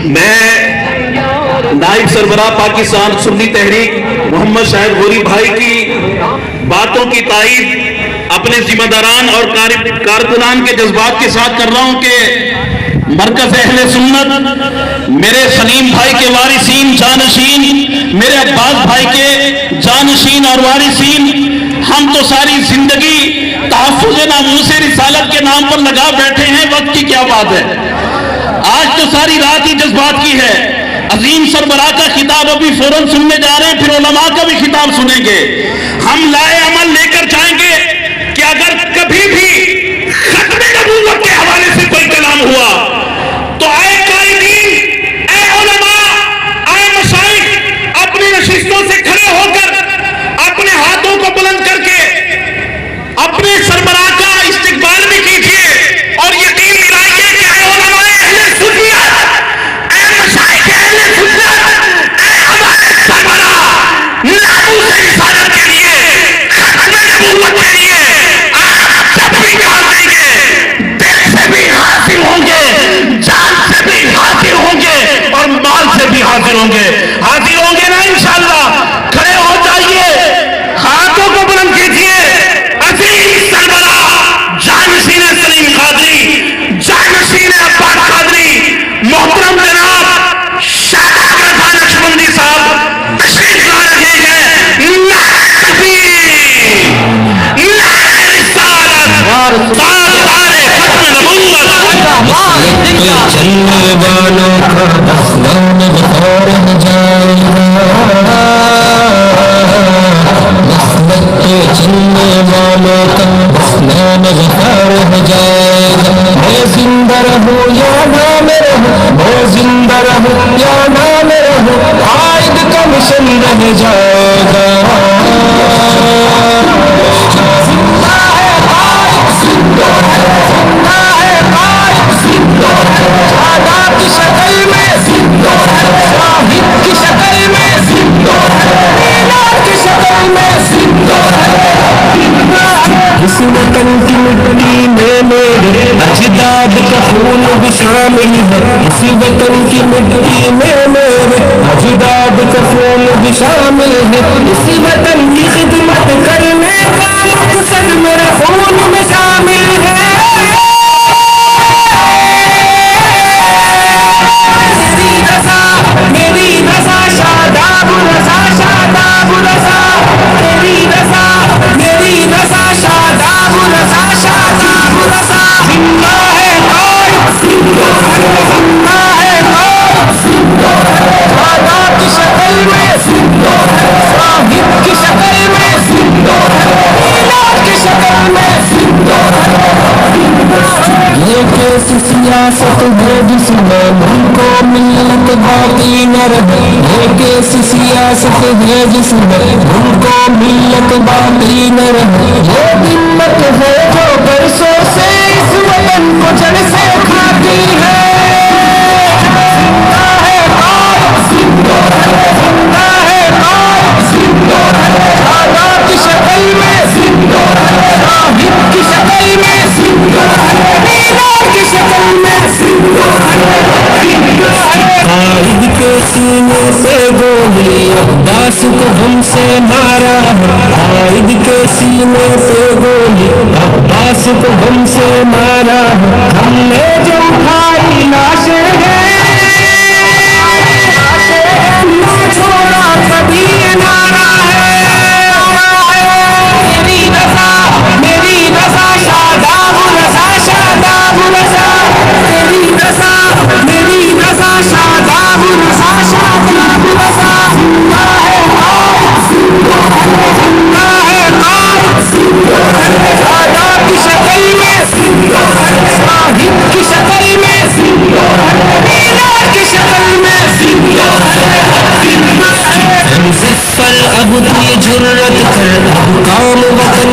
میں نائب سربراہ پاکستان سنی تحریک محمد شاہد غوری بھائی کی باتوں کی تائید اپنے ذمہ داران اور کارکنان کے جذبات کے ساتھ کر رہا ہوں کہ مرکز اہل سنت میرے سلیم بھائی کے وارثین جانشین، میرے عباس بھائی کے جانشین اور وارثین، ہم تو ساری زندگی تحفظ ناموس رسالت کے نام پر لگا بیٹھے ہیں، وقت کی کیا بات ہے؟ آج تو ساری رات ہی جذبات کی ہے۔ عظیم سربراہ کا خطاب ابھی فوراً سننے جا رہے ہیں، پھر علماء کا بھی خطاب سنیں گے۔ ہم لائے عمل لے کر جائیں گے کہ اگر کبھی بھی ختم نبوت کے حوالے سے کوئی کلام ہوا تو اے قائدین، اے علماء، اے مشائخ، اپنی نشستوں سے کھڑے ہو کر اپنے ہاتھوں کو بلند کر کے اپنے سربراہ کا استقبال بھی کیجیے اور یقین دلائیے کہ اے علماء اہل سنت، اے مشائخ اہل سنت، اے ہمارے سربراہ ناموس رسالت کے لیے، ختم نبوت کے لیے آپ جب بھی جان دیں گے، دل سے بھی حاضر ہوں گے، جان سے بھی حاضر ہوں گے اور مال سے بھی حاضر ہوں گے۔ حاضر ہوں گے نا انشاءاللہ؟ کھڑے ہو جائیے، ہاتھوں کو بلند کیجیے۔ عظیم سربراہ جانشین سلیم قادری، جانشین عباس قادری، محترم جناب شاداب رضا نقشبندی صاحب تشریف لا رہے ہیں۔ نعرہ تکبیر، نعرہ رسالت، تاجدار ختم نبوت۔ چلنے والوں کا اسلام بخار ہو جائے گا، نسبت کے چلنے والوں کا اسلام بخار ہو جائے گا۔ میں زندہ رہوں یا نہ میں رہوں، میں زندہ رہوں یا نہ میں رہوں، قائد کا مشن رہ جائے گا۔ زندہ ہے قائد، زندہ ہے، زندہ ہے قائد، زندہ ہے، شاداب کی شکل میں زندہ ہے، شاہد کی شکل میں زندہ ہے، میلاد کی شکل میں زندہ ہے۔ اس وطن کی مٹی میں میرے اجداد کا خون بھی شامل ہے، اس وطن کی مٹی میں میرے اجداد کا خون بھی شامل ہے، اس وطن کی خدمت کرنے کا مقصد میرے خون میں شامل ہے۔ میری رضا شاداب رضا، شاداب رضا، میری رضا، میری رضا شاداب رضا، شاداب رضا۔ زندہ ہے قائد، زندہ ہے قائد، زندہ ہے، شاداب کی شکل میں زندہ ہے، شاہد کی شکل میں زندہ ہے، میلاد کی شکل میں زندہ ہے۔ یہ کیسی سیاست ہے جس میں ملک و ملت باقی نہ رہے، یہ کیسی سیاست ہے جس میں ملک و ملت باقی نہ رہے، یہ ہمت ہے جو برسوں سے اس وطن کو جڑ سے کھاتی ہے۔ زندہ ہے قائد، زندہ ہے، زندہ ہے قائد، زندہ ہے، شاداب کی شکل میں زندہ ہے، شاہد کی شکل میں زندہ ہے، میلاد کی شکل میں زندہ ہے۔ قائد کے سینے سے گولی عباس کو ہم سے مارا ہے، قائد کے سینے سے گولی عباس کو ہم سے مارا ہے، ہم نے جو اٹھائی لاشیں ہیں، نہ چھوڑا کبھی یہ نعرہ ہے۔ میری رضا، میری رضا شاداب رضا، شاداب رضا، میری رضا، میری رضا شاداب رضا، شاداب رضا۔ زندہ ہے قائد، زندہ ہے، زندہ ہے قائد، زندہ ہے، شاداب کی شکل میں زندہ ہے، شاہد کی شکل میں زندہ ہے، میلاد کی شکل میں زندہ ہے۔ ہم سے پر اب تو یہ جرت کر کام وطن